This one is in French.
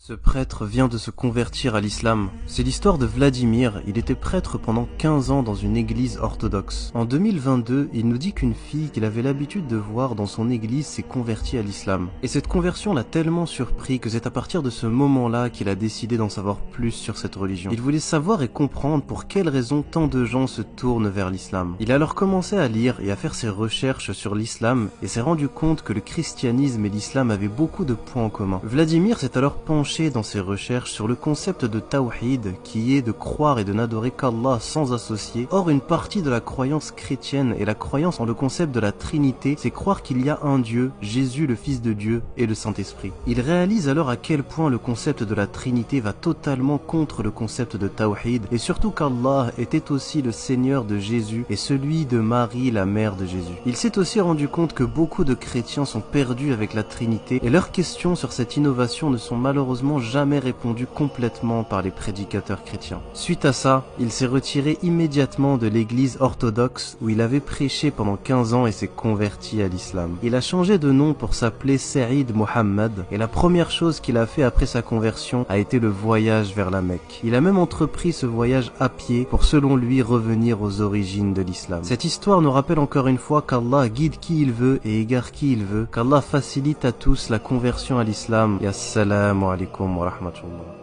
Ce prêtre vient de se convertir à l'islam. C'est l'histoire de Vladimir. Il était prêtre pendant 15 ans dans une église orthodoxe. En 2022, il nous dit qu'une fille qu'il avait l'habitude de voir dans son église s'est convertie à l'islam. Et cette conversion l'a tellement surpris que c'est à partir de ce moment-là qu'il a décidé d'en savoir plus sur cette religion. Il voulait savoir et comprendre pour quelles raisons tant de gens se tournent vers l'islam. Il a alors commencé à lire et à faire ses recherches sur l'islam et s'est rendu compte que le christianisme et l'islam avaient beaucoup de points en commun. Vladimir s'est alors penché dans ses recherches sur le concept de tawhid, qui est de croire et de n'adorer qu'Allah sans associé. Or, une partie de la croyance chrétienne et la croyance en le concept de la Trinité, c'est croire qu'il y a un Dieu, Jésus le Fils de Dieu et le Saint-Esprit. Il réalise alors à quel point le concept de la Trinité va totalement contre le concept de tawhid, et surtout qu'Allah était aussi le Seigneur de Jésus et celui de Marie, la mère de Jésus. Il s'est aussi rendu compte que beaucoup de chrétiens sont perdus avec la Trinité, et leurs questions sur cette innovation ne sont malheureusement jamais répondu complètement par les prédicateurs chrétiens. Suite à ça, il s'est retiré immédiatement de l'église orthodoxe où il avait prêché pendant 15 ans et s'est converti à l'islam. Il a changé de nom pour s'appeler Saïd Mohammed et la première chose qu'il a fait après sa conversion a été le voyage vers la Mecque. Il a même entrepris ce voyage à pied pour selon lui revenir aux origines de l'islam. Cette histoire nous rappelle encore une fois qu'Allah guide qui il veut et égare qui il veut, qu'Allah facilite à tous la conversion à l'islam et assalamu alaikum wa rahmatullah.